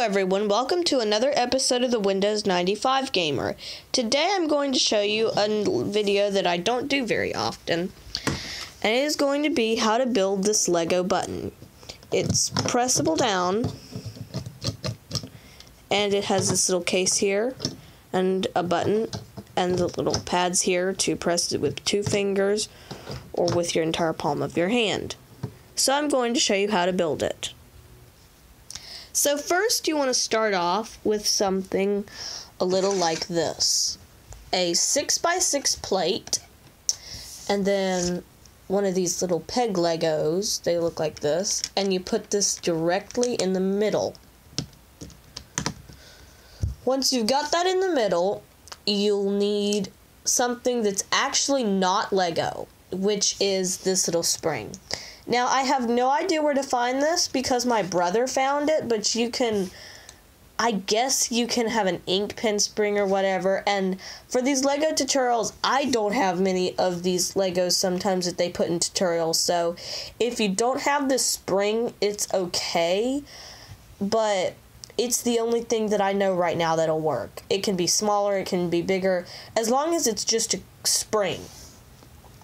everyone, welcome to another episode of the Windows 95 Gamer. Today I'm going to show you a video that I don't do very often, and it is going to be how to build this Lego button. It's pressable down, and it has this little case here, and a button, and the little pads here to press it with 2 fingers, or with your entire palm of your hand. So I'm going to show you how to build it. So first you want to start off with something a little like this. A 6x6 plate, and then one of these little peg Legos, they look like this, and you put this directly in the middle. Once you've got that in the middle, you'll need something that's actually not Lego, which is this little spring. Now, I have no idea where to find this because my brother found it, but you can, I guess you can have an ink pen spring or whatever, and for these Lego tutorials, I don't have many of these Legos sometimes that they put in tutorials, so if you don't have this spring, it's okay, but it's the only thing that I know right now that'll work. It can be smaller, it can be bigger, as long as it's just a spring.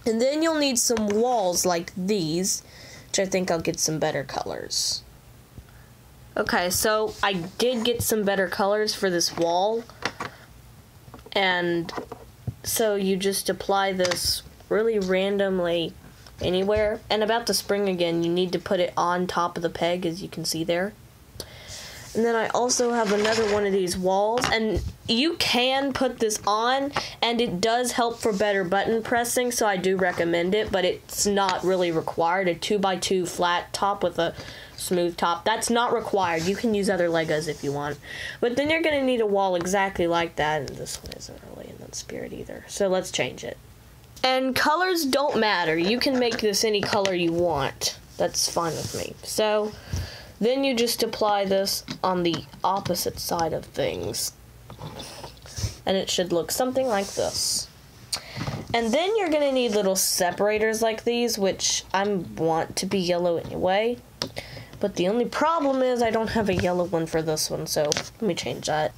And then you'll need some walls like these, which I think I'll get some better colors. Okay, so I did get some better colors for this wall. And so you just apply this really randomly anywhere. And about the spring again, you need to put it on top of the peg, as you can see there. And then I also have another one of these walls, and you can put this on, and it does help for better button pressing, so I do recommend it, but it's not really required. A 2x2 flat top with a smooth top, that's not required. You can use other Legos if you want. But then you're going to need a wall exactly like that, and this one isn't really in that spirit either. So let's change it. And colors don't matter. You can make this any color you want. That's fine with me. So then you just apply this on the opposite side of things. And it should look something like this. And then you're going to need little separators like these, which I want to be yellow anyway. But the only problem is I don't have a yellow one for this one, so let me change that.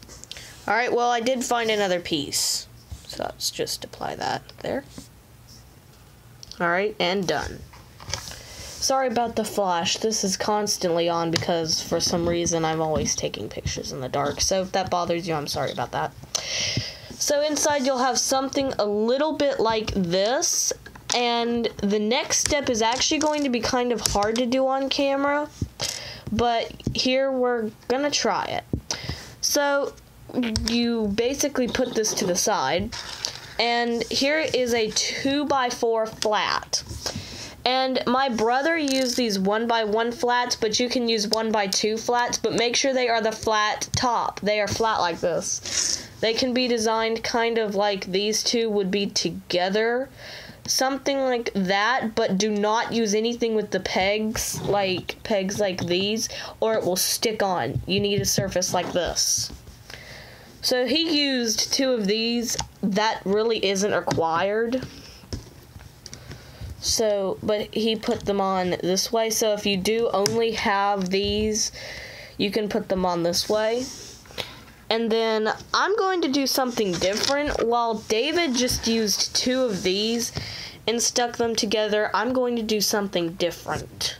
Alright, well, I did find another piece. So let's just apply that there. Alright, and done. Sorry about the flash. This is constantly on because for some reason I'm always taking pictures in the dark. So if that bothers you, I'm sorry about that. So inside you'll have something a little bit like this. And the next step is actually going to be kind of hard to do on camera. But here we're going to try it. So you basically put this to the side. And here is a 2x4 flat. And my brother used these 1x1 flats, but you can use 1x2 flats, but make sure they are the flat top. They are flat like this. They can be designed kind of like these two would be together. Something like that, but do not use anything with the pegs like these, or it will stick on. You need a surface like this. So he used 2 of these. That really isn't required. So, but he put them on this way, so if you do only have these, you can put them on this way. And then I'm going to do something different. While David just used 2 of these and stuck them together, I'm going to do something different.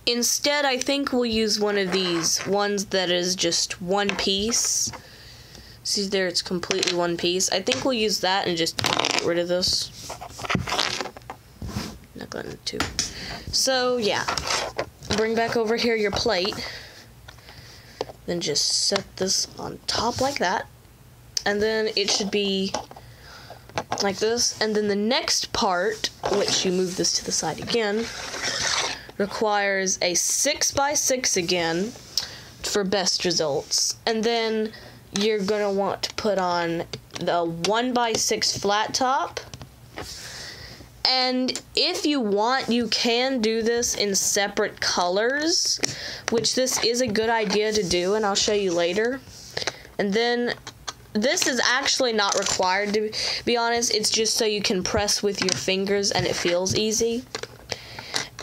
Instead, I think we'll use one of these ones that is just one piece. See there, it's completely one piece. I think we'll use that and just get rid of this. Not going to. So, yeah. Bring back over here your plate. Then just set this on top like that. And then it should be like this. And then the next part, which you move this to the side again, requires a 6x6 again for best results. And then you're going to want to put on the 1x6 flat top. And if you want, you can do this in separate colors, which this is a good idea to do, and I'll show you later. And then this is actually not required, to be honest. It's just so you can press with your fingers and it feels easy.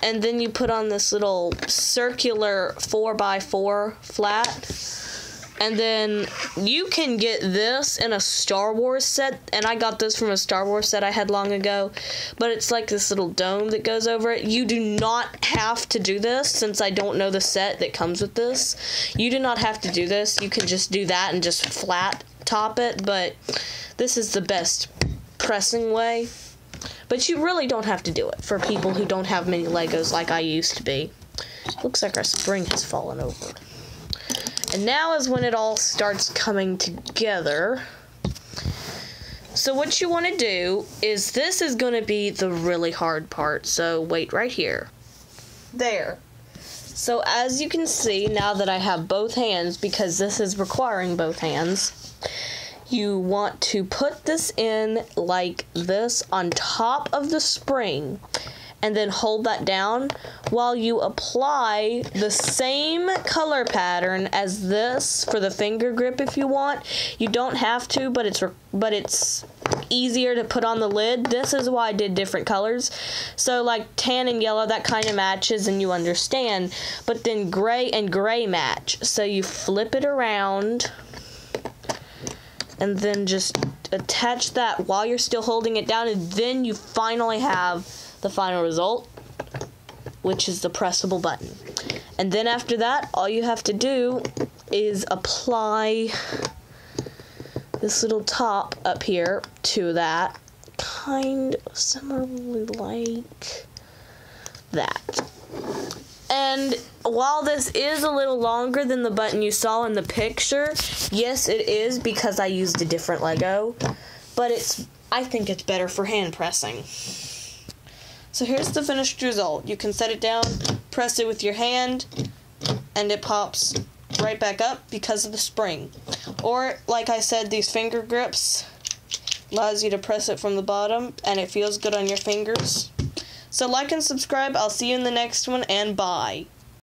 And then you put on this little circular 4x4 flat, And then you can get this in a Star Wars set, and I got this from a Star Wars set I had long ago, but it's like this little dome that goes over it. You do not have to do this, since I don't know the set that comes with this. You do not have to do this. You can just do that and just flat top it, but this is the best pressing way. But you really don't have to do it for people who don't have many Legos like I used to be. Looks like our spring has fallen over. And now is when it all starts coming together. So what you want to do is, this is going to be the really hard part. So wait right here. There. So as you can see, now that I have both hands, because this is requiring both hands, you want to put this in like this on top of the spring, and then hold that down while you apply the same color pattern as this for the finger grip if you want. You don't have to, but it's easier to put on the lid. This is why I did different colors. So like tan and yellow, that kind of matches and you understand, but then gray and gray match. So you flip it around and then just attach that while you're still holding it down, and then you finally have the final result, which is the pressable button. And then after that, all you have to do is apply this little top up here to that, kind of similarly like that. And while this is a little longer than the button you saw in the picture, yes, it is, because I used a different Lego, but I think it's better for hand pressing. So here's the finished result. You can set it down, press it with your hand, and it pops right back up because of the spring. Or, like I said, these finger grips allows you to press it from the bottom, and it feels good on your fingers. So like and subscribe. I'll see you in the next one, and bye.